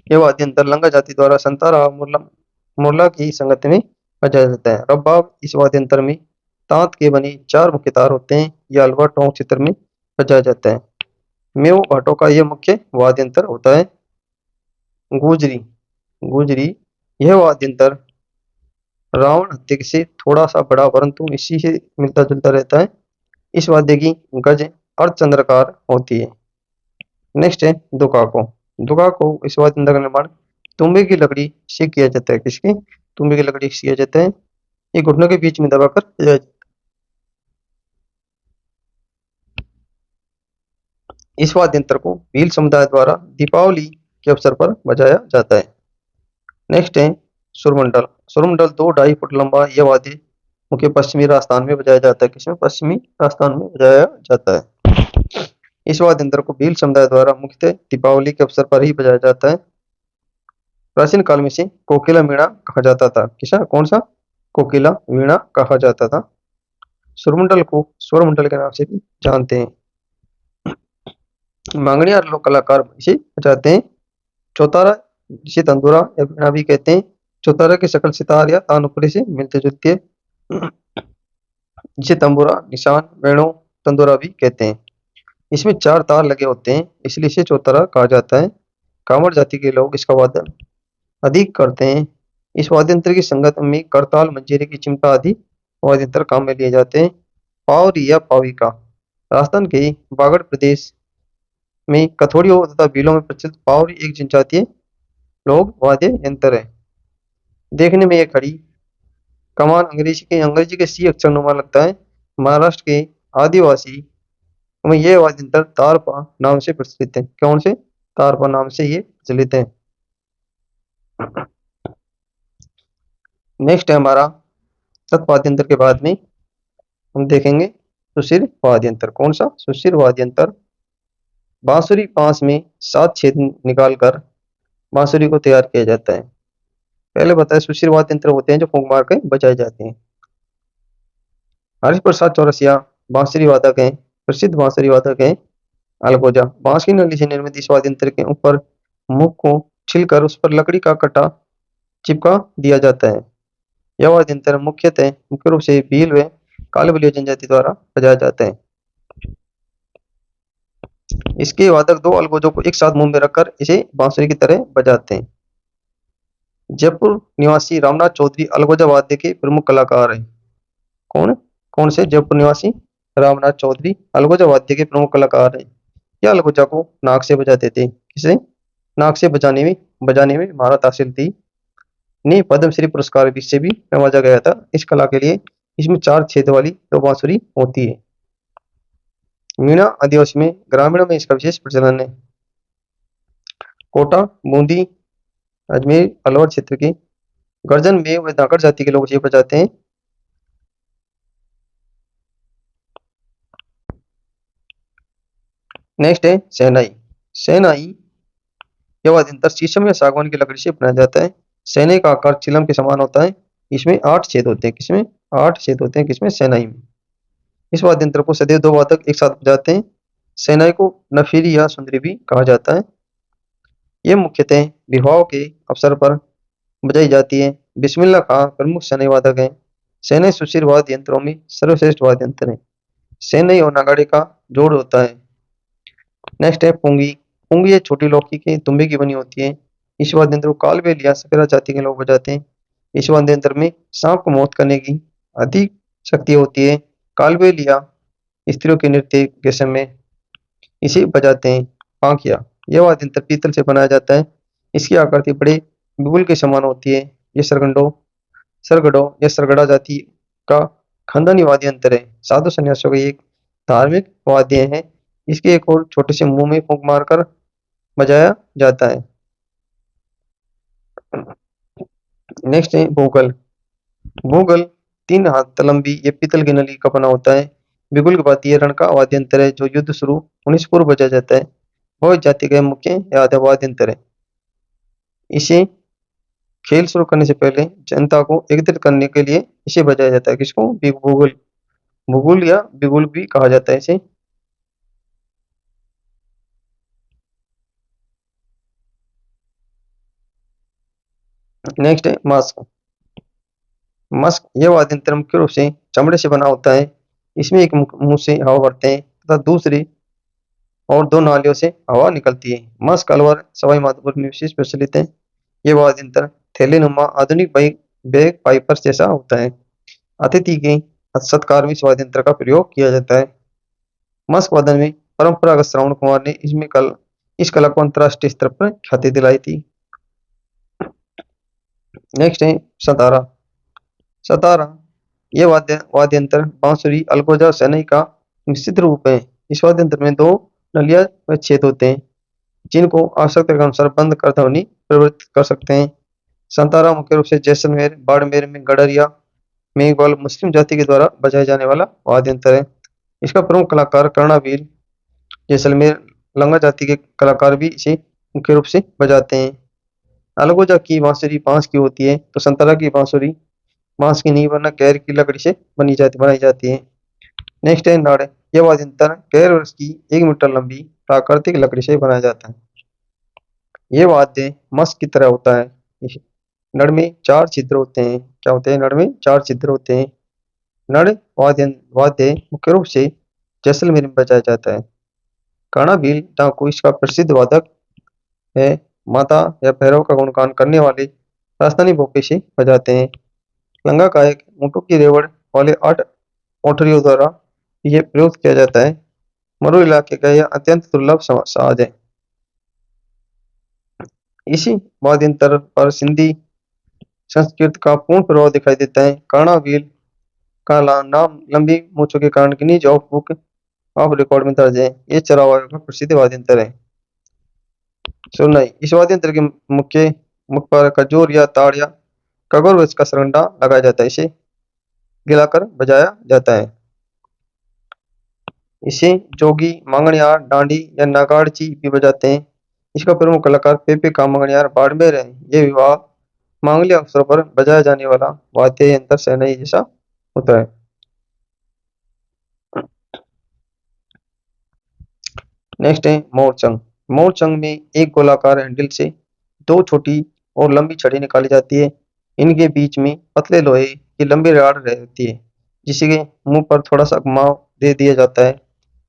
ये वाद्य यंत्र लंगा जाति द्वारा संतारा मुरला मुरला की संगत में बजाया जाता है। रबाब इस वाद्य यंत्र में तांत के बने 4 मुख्य तार होते हैं। यह अलवा टोंक चित्र में बजाया जाता है। मेव भाटों का यह मुख्य वाद्य यंत्र होता है। गुजरी गुजरी यह वाद्य यंत्र रावण हत्या से थोड़ा सा बड़ा परंतु इसी से मिलता जुलता रहता है। इस वाद्य की गज अर्धचंद्राकार होती है। नेक्स्ट है दुकाको। दुकाको इस वाद्य यंत्र का निर्माण तुम्बे की लकड़ी से किया जाता है। किसकी? तुम्बे की लकड़ी से किया जाता है। ये घुटनों के बीच में दबाकर बजाया जाता है। इस वाद्य यंत्र को भील समुदाय द्वारा दीपावली के अवसर पर बजाया जाता है। नेक्स्ट है सुरमंडल। सुरमंडल 2-2.5 फुट लंबा यह वाद्य मुख्य पश्चिमी राजस्थान में बजाया जाता है। किसमें? पश्चिमी राजस्थान में बजाया जाता है। इस वाद्य यंत्र को भील समुदाय द्वारा मुख्यतः दीपावली के अवसर पर ही बजाया जाता है। प्राचीन काल में इसे कोकिला वीणा कहा जाता था। किसा? कौन सा? कोकिला वीणा कहा जाता था। सुरमंडल को स्वरमंडल के नाम से भी जानते हैं। मांगणियार लोक कलाकार इसे बजाते हैं। चौतारा जिसे तंदूरा या वीणा भी कहते हैं। चौतारा की शकल सितार या तानपुरे से मिलती जुलती है, जिसे तंबूरा, निशान, वेणु, तंदूरा भी कहते हैं। इसमें 4 तार लगे होते हैं, इसलिए इसे चौतारा कहा जाता है। कांवड़ जाति के लोग इसका वादन अधिक करते हैं। इस वाद्य यंत्र की संगत में करताल, मंजीरे की चिमटा आदि वाद्य यंत्र काम में लिए जाते हैं। पावरी या पाविका राजस्थान के बागड़ प्रदेश में कथोड़ियों तथा बीलों में प्रचलित पावरी एक जनजातीय लोक वाद्य यंत्र है। देखने में यह खड़ी कमान अंग्रेजी के सी अक्षर नुमा लगता है। महाराष्ट्र के आदिवासी में यह वाद्य यंत्र तारपा नाम से प्रचलित है। कौन से? तारपा नाम से ये प्रचलित है। नेक्स्ट है हमारा तत् वाद्य यंत्र के बाद में हम देखेंगे सुशिर वाद्य यंत्र। कौन सा? सुशिर वाद्य यंत्र बांसुरी पांच में 7 छेद निकालकर बांसुरी को तैयार किया जाता है। पहले बताया सुशिर वाद्य यंत्र होते हैं जो फूंक मार के बजाए जाते हैं। हरीश प्रसाद चौरसिया बांसुरी वादक हैं। प्रसिद्ध बांसुरी वादक हैं। अलगोजा बांस की नली से निर्मित इस वाद्य यंत्र के ऊपर मुख को छिलकर उस पर लकड़ी का कटा चिपका दिया जाता है। यह वाद्य यंत्र मुख्य रूप से भील व काले बलिया जनजाति द्वारा बजाया जाता है। इसके वादक 2 अलगोजों को एक साथ मुंह में रखकर इसे बांसुरी की तरह बजाते हैं। जयपुर निवासी रामनाथ चौधरी अलगोजा वाद्य के प्रमुख कलाकार हैं। कौन? कौन से? जयपुर निवासी रामनाथ चौधरी अलगोजा वाद्य के प्रमुख कलाकार हैं। यह अलगोजा को नाक से बजाते थे। किसे? नाक से बजाने में महारत हासिल थी। ने पद्मश्री पुरस्कार भी से भी नवाजा गया था इस कला के लिए। इसमें 4 छेद वाली 2 बांसुरी होती है। मीणा आदिवासी में ग्रामीणों में इसका विशेष प्रचलन है। कोटा, बूंदी, अजमेर, अलवर क्षेत्र के गर्जन में व धाकड़ जाति के लोग इसे बजाते हैं। नेक्स्ट है शहनाई। शहनाई यह वाद्य यंत्र शीशम या सागवान की लकड़ी से बनाया जाता है। शहनाई का आकार चिलम के समान होता है। इसमें 8 छेद होते हैं। किसमें? 8 छेद होते हैं। किसमें? शहनाई में। इस वाद्य यंत्र को सदैव 2 वादक एक साथ बजाते हैं। शहनाई को नफीरी या सुंदरी भी कहा जाता है। ये मुख्यतः विवाह के अवसर पर बजाई जाती है। बिस्मिल्लाह खां प्रमुख शहनाई वादक हैं। शहनाई सुशिर वाद्य यंत्रों में सर्वश्रेष्ठ वाद्य यंत्र है। शहनाई और नगाड़े का जोड़ होता है। नेक्स्ट है पुंगी। पुंगी ये छोटी लौकी के तुम्बे की बनी होती है। इस वाद्य यंत्र को कालबेल या सपेरा जाति के लोग बजाते हैं। इस वाद्य यंत्र में सांप को मौत करने की अधिक शक्ति होती है। कालबेल या स्त्रियों के नृत्य के समय इसे बजाते हैं। पांखिया यह वाद्य यंत्र पीतल से बनाया जाता है। इसकी आकृति बड़े बिगुल के समान होती है। यह सरगड़ो या सरगड़ा जाति का खानदानी वाद्य यंत्र है। साधु संन्यासियों का एक धार्मिक वाद्य है। इसके एक और छोटे से मुंह में फूंक मारकर बजाया जाता है। नेक्स्ट है भूगल। भूगल 3 हाथ लंबी ये पीतल की नली का बना होता है। बिगुल के बाद ये रण का वाद्य यंत्र है जो युद्ध शुरू होने से पूर्व बजाया जाता है। वह जाति का मुख्य वाद्य यंत्र है। इसे खेल शुरू करने से पहले जनता को एकत्रित करने के लिए इसे बजाया जाता है। किसको? भूगुल। भूगुल या बिगुल भी कहा जाता है इसे। नेक्स्ट है मास्क। मस्क यह वाद्य यंत्र मुख्य रूप से चमड़े से बना होता है। इसमें एक मुंह से हवा भरते हैं तथा दूसरी और दो नालियों से हवा निकलती है। मस्क अलवर सवाई माधोपुर में विशेष प्रचलित है। ये वाद्य यंत्र थैलेनुमा आधुनिक बैग बैग पाइपर्स जैसा होता है। अतिथि के सत्कार में इस वाद्य यंत्र का प्रयोग किया जाता है। मस्क वादन में परंपरागत श्रवण कुमार ने इस कला को अंतर्राष्ट्रीय स्तर पर ख्याति दिलाई थी। नेक्स्ट है सतारा। सतारा ये वाद्य यंत्र बांसुरी अलगोजा और शहनाई का मिश्रित रूप है। इस वाद्य यंत्र में दो नलिया व छेद होते हैं जिनको आवश्यकता के अनुसार बंद कर ध्वनि प्रवर्तित कर सकते हैं। संतारा मुख्य रूप से जैसलमेर बाड़मेर में गडरिया मेघवाल मुस्लिम जाति के द्वारा बजाए जाने वाला वाद्य यंत्र है। इसका प्रमुख कलाकार कर्णावीर जैसलमेर लंगा जाति के कलाकार भी इसे मुख्य रूप से बजाते हैं। अलगोजा की बांसुरी बांस की होती है तो संतरा की बांसुरी बांस की नहीं वरना कैर की लकड़ी से बनाई जाती है। नेक्स्ट है नड़। यह वाद्य यंत्र कैर वृक्ष की 1 मीटर लंबी प्राकृतिक लकड़ी से बनाया जाता है। ये वाद्य मस्क की तरह होता है। इस नड़ में 4 छिद्र होते हैं। क्या होते हैं? नड़ में 4 छिद्र होते हैं। नड़ वाद्य वाद्य मुख्य रूप से जैसलमेर में बजाया जाता है। कर्णाभील डाकू इसका प्रसिद्ध वादक है। माता या भैरव का गुणगान करने वाले राजस्थानी भोपे से बजाते हैं। लंगा का एक ऊँटों की रेवड़ वाले 8 ओठरियों द्वारा यह प्रयोग किया जाता है। मरु इलाके का यह अत्यंत दुर्लभ साज है। इसी वाद्य यंत्र पर सिंधी संस्कृत का पूर्ण प्रभाव दिखाई देता है। कर्णावील का नाम लंबी मूंछों के कारण Guinness of book of record में दर्ज है। ये चरावायों का प्रसिद्ध वाद्य यंत्र है। सुननाई इस वाद्य यंत्र के मुख पर खजूर या ताड़ या कगोर वृक्ष का सरंडा लगाया जाता है। इसे गिलाकर बजाया जाता है। इसे जोगी मांगणियार डांडी या नगाड़ची भी बजाते हैं। इसका प्रमुख कलाकार पेपे का मांगणियार बाड़मेर है। ये विवाह मांगलिक अवसरों पर बजाया जाने वाला वाद्य यंत्र शहनाई जैसा होता है। नेक्स्ट है मोरचंग। मोरचंग में एक गोलाकार हैंडल से 2 छोटी और लंबी छड़ी निकाली जाती है। इनके बीच में पतले लोहे की लंबी रॉड रहती है जिसके मुंह पर थोड़ा सा घुमाव दे दिया जाता है।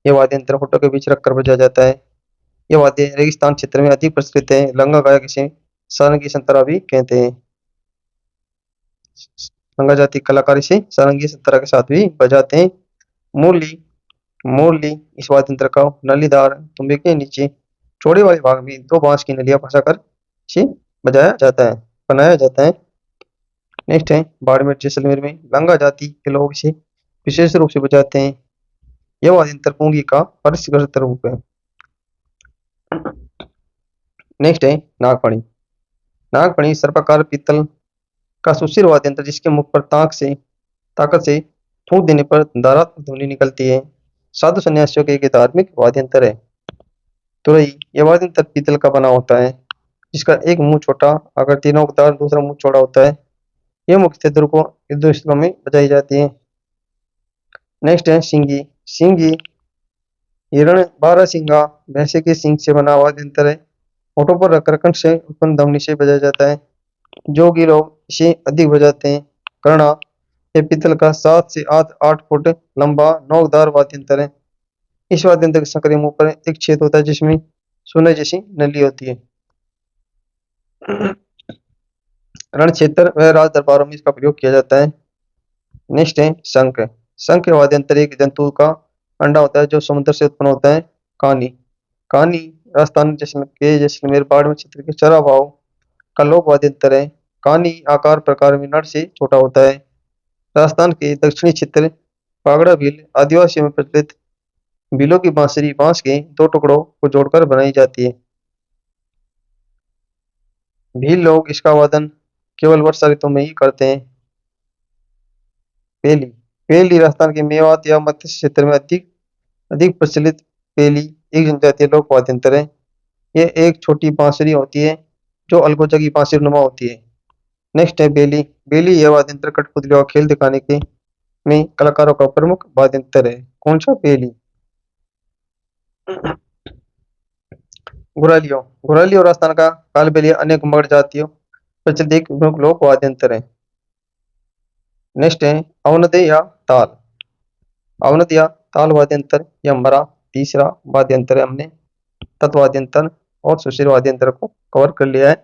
यह वाद्य यंत्र होठों के बीच रखकर बजाया जाता है। यह वाद्य रेगिस्तान क्षेत्र में अधिक प्रचलित है। लंगा गायक इसे सारंगी संतरा भी कहते हैं। लंगा जाति कलाकार इसे सारंगी संतरा के साथ भी बजाते हैं। मुरली मुरली इस वाद्य यंत्र का नलीदार तुम्बे के नीचे चौड़े वाले भाग में 2 बांस की नलियां फंसाकर इसे बनाया जाता है। नेक्स्ट है बाड़मेर जैसलमेर में लंगा जाति के लोग इसे विशेष रूप से बजाते हैं। यह वाद्य यंत्र पुंगी का परिष्कृत रूप है। नेक्स्ट है नागफणी। नागफणी सर्पाकार पीतल का सुशील वाद्य यंत्र जिसके मुख पर ताकत से फूंक देने पर धारात्मक ध्वनि निकलती है। साधु सन्यासियों के एक धार्मिक वाद्य यंत्र है। तुरई यह वाद्य यंत्र पीतल का बना होता है जिसका एक मुंह छोटा आकृति नोकदार दूसरा मुंह चौड़ा होता है। यह मुख्यतः युद्ध स्थलों में बजाई जाती है। नेक्स्ट है सिंगी। सिंगी हिरण बारहसिंगा भैंसे के सिंग से बना वाद्य यंत्र है। होठों पर रखकर कंठ से उत्पन्न ध्वनि से बजाया जाता है। जोगी लोग इसे अधिक बजाते हैं। कर्णा ये पीतल का 7 से 8 फुट लंबा नोकदार वाद्य यंत्र है। इस वाद्य यंत्र के संकरे मुंह पर एक छेद होता है जिसमें सोने जैसी नली होती है। रण क्षेत्र व राज दरबारों में इसका प्रयोग किया जाता है। नेक्स्ट है शंख। शंख वाद्य यंत्र एक जंतु का अंडा होता है जो समुद्र से उत्पन्न होता है। कहानी कहानी राजस्थान जैसलमेर बाड़मेर क्षेत्र के चरावाओं का लोक वाद्य यंत्र है। कहानी आकार प्रकार में नर से छोटा होता है। राजस्थान के दक्षिणी क्षेत्र पागड़ा भील आदिवासियों में प्रचलित भीलों की बांसुरी बांस के 2 टुकड़ों को जोड़कर बनाई जाती है। भील लोग इसका वादन केवल वर्षा ऋतु में ही करते हैं। पेली पेली राजस्थान के मेवात या मध्य क्षेत्र में अधिक अधिक प्रचलित पेली एक जनजातीय लोक वाद्य यंत्र है। ये एक छोटी बांसुरी होती है जो अलगोजा की बांसुरी नुमा होती है। नेक्स्ट है बेली। बेली यह वाद्य यंत्र कठपुतलियों का खेल दिखाने के में कलाकारों का प्रमुख वाद्य यंत्र है। कौन सा? बेली। घुरालियो घुरालियो राजस्थान का कालबेलिया अन्य घुमड़ जातियों प्रचलित एक प्रमुख लोक वाद्य यंत्र है। नेक्स्ट है अवनदे या ताल। अवनद या ताल वाद्य यंत्र या हमारा तीसरा वाद्य यंत्र है। हमने तत्व वाद्य यंत्र और सुशील वाद्य यंत्र को कवर कर लिया है।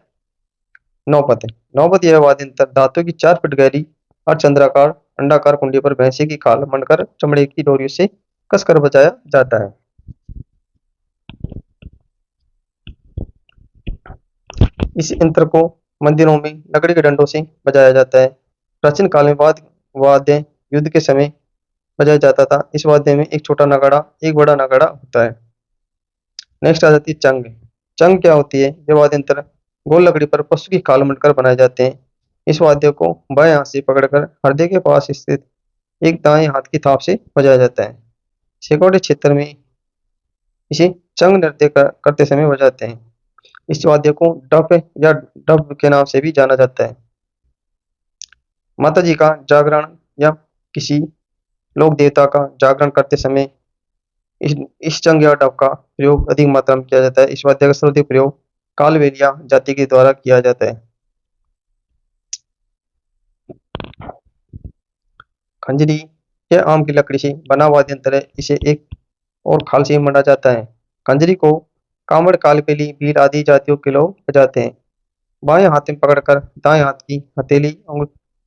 नौपत है। नौपत यह वाद्य यंत्र धातु की 4 फीट गहरी अर्धचंद्राकार अंडाकार कुंडी पर भैंसे की खाल बनकर चमड़े की डोरियों से कसकर बजाया जाता है। इस यंत्र को मंदिरों में लकड़ी के डंडों से बजाया जाता है। प्राचीन काल में वाद्य युद्ध के समय बजाया जाता था। इस वाद्य में एक छोटा नगाड़ा एक बड़ा नगाड़ा होता है। नेक्स्ट आ जाती है चंग। चंग क्या होती है? ये वाद्य यंत्र गोल लकड़ी पर पशु की खाल मंडकर बनाए जाते हैं। इस वाद्य को बाएं हाथ से पकड़कर हृदय के पास स्थित एक दाएं हाथ की थाप से बजाया जाता है। शेकोटे क्षेत्र में इसे चंग नृत्य करते समय बजाते हैं। इस वाद्य को डफ या डब के नाम से भी जाना जाता है। माता जी का जागरण या किसी लोक देवता का जागरण करते समय इस इस चंग या डब का प्रयोग अधिक मात्रा में किया जाता है। इस वाद्य का सर्वाधिक प्रयोग कालबेलिया जाति के द्वारा किया जाता है। खंजरी यह आम की लकड़ी से बना वाद्य यंत्र है। इसे एक और खाल से मंडा जाता है। खंजरी को कांवड़ कालबेली भील आदि जातियों के लोग बजाते हैं। बाएं हाथ में पकड़कर दाएं हाथ की हथेली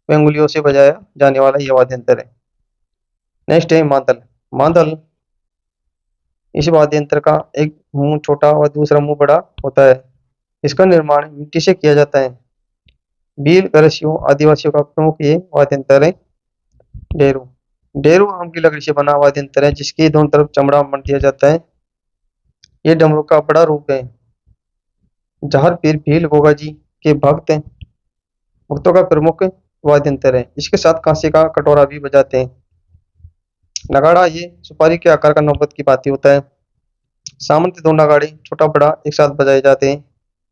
अंगुलियों से बजाया जाने वाला यह वाद्य यंत्र है। नेक्स्ट है मादल। मादल इस वाद्य यंत्र का एक मुंह छोटा और दूसरा मुंह बड़ा होता है। इसका निर्माण मिट्टी से किया जाता है। भील गरसियों आदिवासियों का प्रमुख ये वाद्य यंत्र है। डेरू। डेरू आम की लकड़ी से बना वाद्य यंत्र है जिसके दोनों तरफ चमड़ा मंड दिया जाता है। ये डमरू का बड़ा रूप है। जहर पीर भील गोगा जी के भक्तों का प्रमुख वाद्य यंत्र है। इसके साथ कांसे का कटोरा भी बजाते हैं। नगाड़ा ये सुपारी के आकार का नौबत की भांति होता है। सामान्य 2 नगाड़े छोटा बड़ा एक साथ बजाए जाते हैं।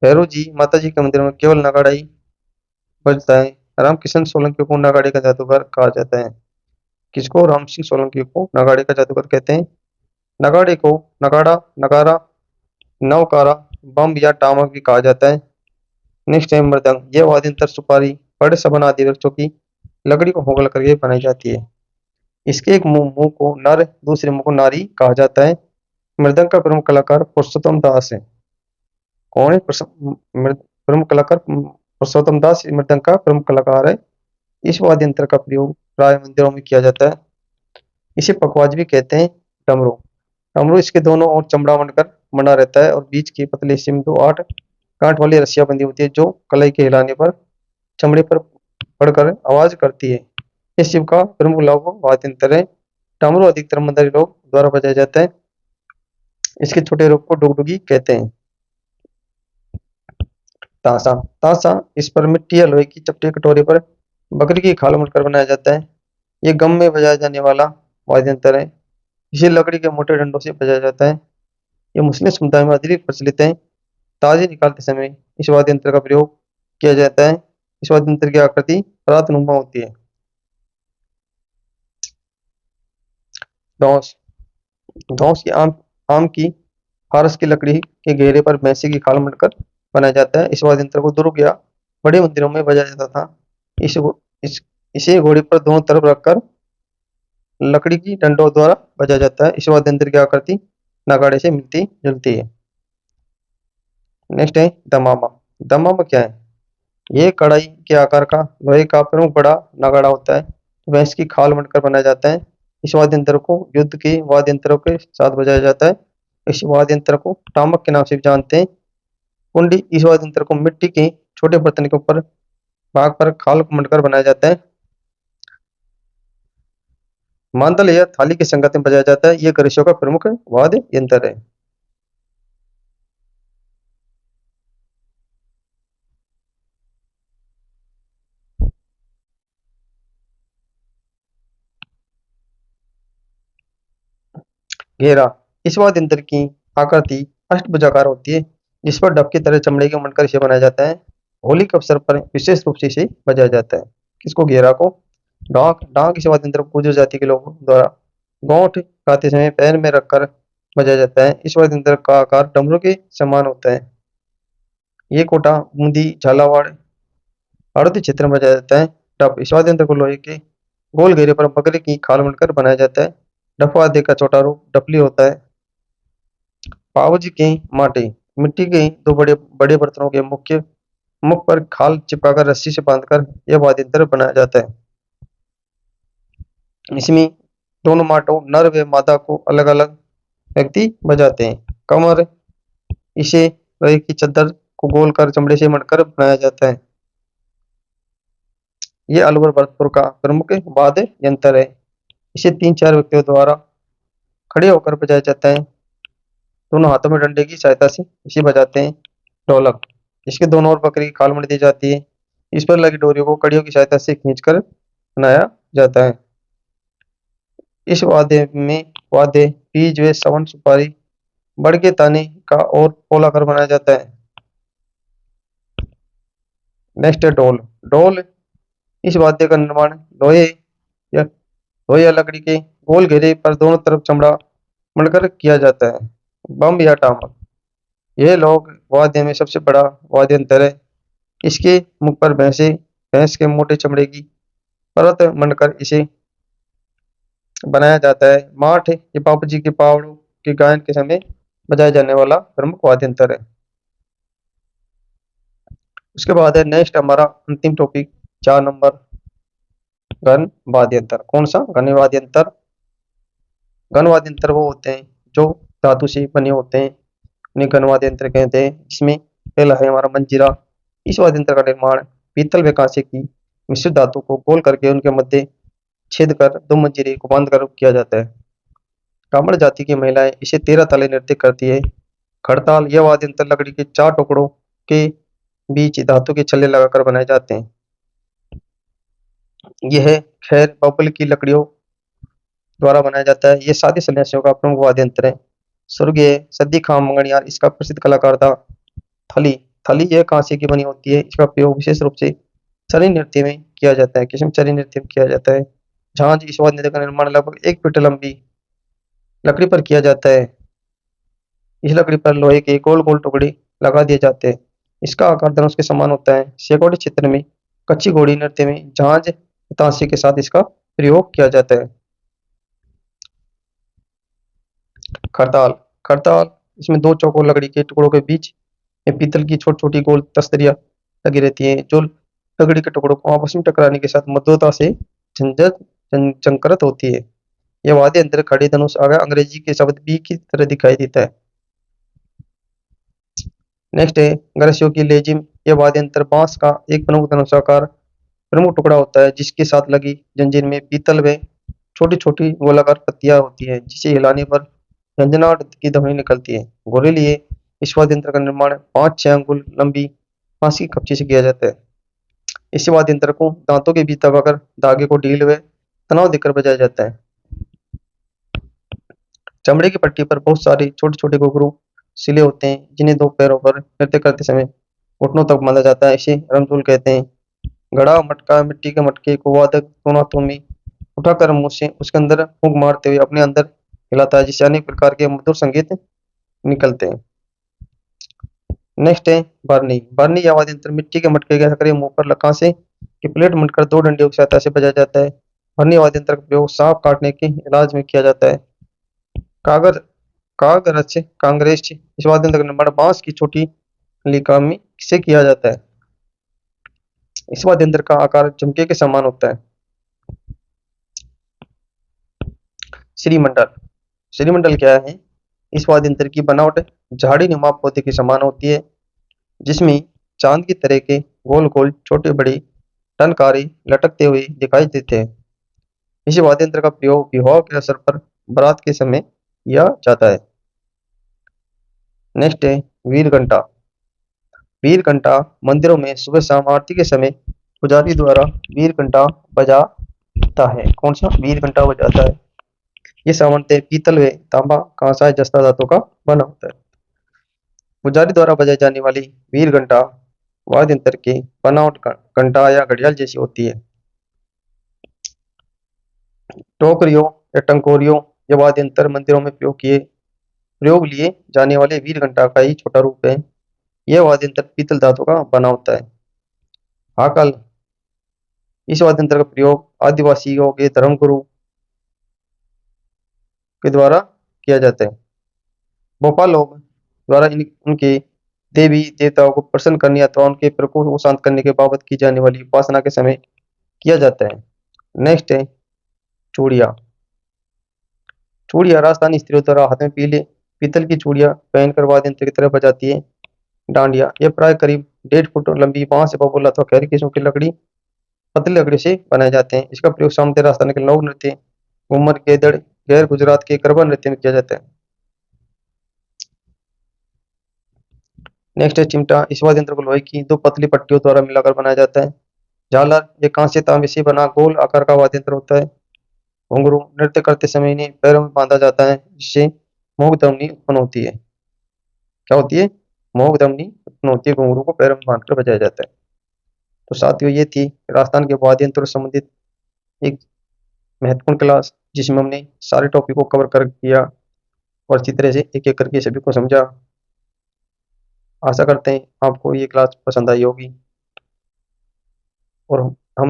भैरव जी माता जी के मंदिर में केवल नगाड़ा ही बजता है। रामकिशन सोलंकी को नगाड़े का जादूगर कहा जाता है। किसको? राम सिंह सोलंकी को नगाड़े का जादूगर कहते हैं। नगाड़े को नगाड़ा नगारा नवकारा बम या टामक भी कहा जाता है। नेक्स्ट है मृदंग। यह वाद्य यंत्र सुपारी बड़े सघन आदि वृक्षों की लकड़ी को होगल करके बनाई जाती है। इसके एक मुंह को नर दूसरे मुंह को नारी कहा जाता है। मृदंग का प्रमुख कलाकार पुरुषोत्तम दास है। कौन है प्रमुख कलाकार? पुरुषोत्तम दास मृदंग का प्रमुख कलाकार है। इस वाद्य यंत्र का प्रयोग प्राय मंदिरों में किया जाता है। इसे पखवाज भी कहते हैं। डमरू। डमरू इसके दोनों ओर चमड़ा बनकर बना रहता है और बीच के पतले हिस्से में 2 8 गांठ वाली रस्सियां बंधी होती है जो कलाई के हिलाने पर चमड़े पर पड़कर आवाज करती है। इस शिव का प्रमुख लघु वाद्य यंत्र है। डमरू अधिकतर मंदिरी लोग द्वारा बजाया जाता है। इसके छोटे रूप को डुगडुगी कहते हैं। ताशा। ताशा इस पर मिट्टी या लोहे की चपटे कटोरे पर बकरी की खाल मढ़कर बनाया जाता है। ये गम में बजाया जाने वाला वाद्य यंत्र है। इसे लकड़ी के मोटे डंडों से बजाया जाता है। ये मुस्लिम समुदाय में अधिक प्रचलित है। ताजे निकालते समय इस वाद्य यंत्र का प्रयोग किया जाता है। इस वाद्य यंत्र की आकृति परातनुमा होती है। धौंस। धौंस आम की फारस की लकड़ी के घेरे पर भैंसे की खाल मंडकर बनाया जाता है। इस वाद्य यंत्र को दुर्ग या बड़े मंदिरों में बजाया जाता था। इस, इस इसे घोड़े पर दोनों तरफ रखकर लकड़ी की डंडों द्वारा बजाया जाता है। इस वाद्य यंत्र की आकृति नगाड़े से मिलती जुलती है। नेक्स्ट है दमामा। दमामा क्या है? ये कढ़ाई के आकार का लोहे का प्रमुख बड़ा नगाड़ा होता है। भैंस की खाल मंडकर बनाया जाता है। इस वाद्य यंत्र को युद्ध के वाद्य यंत्रों के साथ बजाया जाता है। इस वाद्य यंत्र को टामक के नाम से भी जानते हैं। कुंडी इस वाद्य यंत्र को मिट्टी के छोटे बर्तन के ऊपर भाग पर खाल मंडकर बनाया जाता है। मांदल या थाली की संगत में बजाया जाता है। यह गरीशों का प्रमुख वाद्य यंत्र है। घेरा। इस वाद्य यंत्र की आकृति अष्टभुजाकार होती है जिस पर डब की तरह चमड़े के मंडकर इसे बनाया जाता है। होली के अवसर पर विशेष रूप से इसे बजाया जाता है। किसको? घेरा को। डाक। डाक इस वाद्य यंत्र को गुर्जर जाति के लोगों द्वारा गौठ गाते समय पैर में रखकर बजाया जाता है। इस वाद्य यंत्र का आकार डमरू के समान होता है। ये कोटा बूंदी झालावाड़ आड़ती क्षेत्र में बजाया जाता है डफ। इस वाद्य यंत्र को लोहे के गोल घेरे पर बकरे की खाल बनकर बनाया जाता है। डफ वाद्य का छोटा रूप डफली होता है। पावजी के माटे, मिट्टी के दो बड़े बड़े बर्तनों के मुख पर खाल चिपकाकर रस्सी से बांधकर यह वाद्य यंत्र बनाया जाता है। इसमें दोनों माटों नर व मादा को अलग अलग व्यक्ति बजाते हैं। कमर, इसे लोहे की चद्दर को गोल कर चमड़े से मढ़कर बनाया जाता है। ये अलवर भरतपुर का प्रमुख वाद्य यंत्र है। इसे 3-4 व्यक्तियों द्वारा खड़े होकर बजाया जाता है। दोनों हाथों में डंडे की सहायता से इसे बजाते हैं। ढोलक, इसके दोनों ओर बकरी की खाल मढ़ दी जाती है। इस पर लगी डोरियों को कड़ियों की सहायता से खींचकर बनाया जाता है। इस वाद्य बीज व सवन सुपारी बड़ के ताने का और पोला कर बनाया जाता है। नेक्स्ट है ढोल। ढोल इस वाद्य का निर्माण लोहे या लकड़ी के गोल घेरे पर दोनों तरफ चमड़ा मढ़कर किया जाता है। बम या टामक, यह लोग वाद्य में सबसे बड़ा वाद्य यंत्र है। इसके मुख पर भैंस के मोटे चमड़े की परत मढ़कर इसे बनाया जाता है। माठ, ये बापू जी के पावड़ों के गायन के समय बजाया जाने वाला प्रमुख वाद्य यंत्र है। उसके बाद है नेक्स्ट हमारा अंतिम टॉपिक 4 नंबर, घन वाद्य यंत्र। कौन सा? घन वाद्य यंत्र। घन वाद्य यंत्र वो होते हैं जो धातु से बने होते हैं, उन्हें घन वाद्य यंत्र कहते हैं। इसमें पहला है हमारा मंजीरा। इस वाद्य यंत्र का निर्माण पीतल व कांसे की मिश्रित धातु को गोल करके उनके मध्य छेद कर 2 मंजीरे को बांध कर किया जाता है। ब्राह्मण जाति की महिलाएं इसे 13 ताले नृत्य करती है। खड़ताल, यह वाद्य यंत्र लकड़ी के 4 टुकड़ों के बीच धातु के छल्ले लगाकर बनाए जाते हैं। यह खैर बबल की लकड़ियों द्वारा बनाया जाता है। ये शादी सन्यासियों का प्रमुख वाद्य यंत्र है। स्वर्गीय सद्दी खां मंगनियार इसका प्रसिद्ध कलाकार था। थली, थली यह कांसे की बनी होती है। इसका प्रयोग विशेष रूप से चरी नृत्य में किया जाता है। किसमें? चरी नृत्य में किया जाता है। झांझ, इस वाद्य यंत्र का निर्माण लगभग 1 फीट लंबी लकड़ी पर किया जाता है। इस लकड़ी पर लोहे के गोल गोल टुकड़े लगा दिए जाते हैं। इसका आकार धनुष के समान होता है। शेकोड़ी क्षेत्र में कच्ची घोड़ी नृत्य में झांझ तांसे के साथ इसका प्रयोग किया जाता है। खड़ताल, खड़ताल इसमें 2 चौकोर लकड़ी के टुकड़ों के बीच में पीतल की छोटी छोटी गोल तस्तरियां लगी रहती हैं जो लकड़ी के टुकड़ों को आपस में टकराने के साथ मृदुता से झंकृत होती है। यह वाद्य यंत्र खड़ी धनुष आगे अंग्रेजी के शब्द बी की तरह दिखाई देता है। नेक्स्ट है गरसियों की लेजिम। यह वाद्य यंत्र बांस का एक प्रमुख धनुषाकार प्रमुख टुकड़ा होता है जिसके साथ लगी जंजीर में पीतल व छोटी छोटी गोलाकार पत्तियां होती है जिसे हिलाने पर झंझनाहट की ध्वनि निकलती है। घोड़े लिए इस वाद्य यंत्र का निर्माण 5-6 अंगुल लंबी बांस की कपची से किया जाता है। इस वाद्य यंत्र को दांतों के बीच दबाकर धागे को ढील व तनाव देकर बजाया जाता है। चमड़े की पट्टी पर बहुत सारे छोटे छोटे घुंघरू सिले होते हैं जिन्हें 2 पैरों पर नृत्य करते समय घुटनों तक बांधा जाता है। इसे रमझुल कहते हैं। घड़ा, मटका, मिट्टी के मटके को वादक दोनों हाथों में उठाकर मुंह से उसके अंदर फूंक मारते हुए अपने अंदर हिलाता है जिससे अनेक प्रकार के मधुर संगीत निकलते हैं। नेक्स्ट है बरनी। बरनी या वाद्य यंत्र मिट्टी के मटके के सक्रिय मुंह पर कांसे की प्लेट मटकर 2 डंडियों की सहायता से बजाया जाता है। बरनी वाद्य यंत्र का प्रयोग सांप काटने के इलाज में किया जाता है। कागर कांग्रेस, इस वाद्य यंत्र का निर्माण बांस की छोटी लिका में से किया जाता है। इस वाद्य यंत्र का आकार झुमके के समान होता है। श्रीमंडल, श्रीमंडल क्या है? इस वाद्य यंत्र की बनावट झाड़ी नुमा पौधे के समान होती है जिसमें चांद की तरह के गोल गोल छोटे बड़े टनकारी लटकते हुए दिखाई देते हैं। इस वाद्य यंत्र का प्रयोग विवाह के अवसर पर बारात के समय किया जाता है। नेक्स्ट है वीर घंटा। वीर घंटा मंदिरों में सुबह शाम आरती के समय पुजारी द्वारा वीर घंटा बजाता है। कौन सा? वीर घंटा बजाता है। ये सामान्यतः पीतल व तांबा, कांसा, जस्ता धातु का बना होता है। पुजारी द्वारा बजाई जाने वाली वीर घंटा वाद्य यंत्र की बनावट घंटा या घड़ियाल जैसी होती है। टोकरियों या टंकोरियों, ये वाद्य यंत्र मंदिरों में प्रयोग लिए जाने वाले वीर घंटा का ही छोटा रूप है। यह वाद्य यंत्र पीतल धातु का बना होता है। हाकल। इस वाद्य यंत्र का प्रयोग आदिवासियों के धर्मगुरु के द्वारा किया जाता है। भोपाल लोग द्वारा उनके देवी देवताओं को प्रसन्न करने अथवा उनके प्रकोप को शांत करने के बाबत की जाने वाली उपासना के समय किया जाता है। नेक्स्ट है चूड़िया। चूड़िया राजस्थानी स्त्रियों द्वारा हाथ में पीले पीतल की चूड़िया पहनकर वाद्य यंत्र की तरह बजाती है। डांडिया, यह प्राय करीब 1.5 फुट लंबी बांस से बबूला अथवा खैर किस्म की लकड़ी पतली लकड़ी से बनाए जाते हैं। इसका प्रयोग सामंती राजस्थान के लोक नृत्य घूमर गेदड़ गैर गुजरात के गरबा नृत्य में किया जाता है। नेक्स्ट है चिमटा। इस वाद्य यंत्र को लोहे की दो पतली पट्टियों द्वारा मिलाकर बनाया जाता है। झालर, ये कांस्य तांबे से बना गोल आकार का वाद्य यंत्र होता है। घुंघरू, नृत्य करते समय इन्हें पैरों में बांधा जाता है जिससे मोह ध्वनि उत्पन्न होती है। क्या होती है? मोह ध्वनि उत्पन्न होती है। घुंघरू को पैरों में बांधकर बजाया जाता है। तो साथियों, ये थी राजस्थान के वाद्य यंत्र से संबंधित एक महत्वपूर्ण क्लास, जिसमें हमने सारे टॉपिक को कवर कर किया और अच्छी तरह से एक एक करके सभी को समझा। आशा करते हैं आपको ये क्लास पसंद आई होगी और हम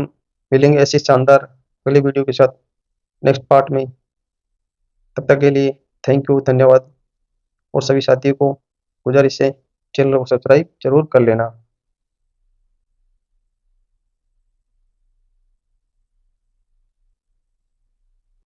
मिलेंगे ऐसे शानदार अगले वीडियो के साथ नेक्स्ट पार्ट में। तब तक के लिए थैंक यू, धन्यवाद। और सभी साथियों को गुजारिश है चैनल को सब्सक्राइब जरूर कर लेना।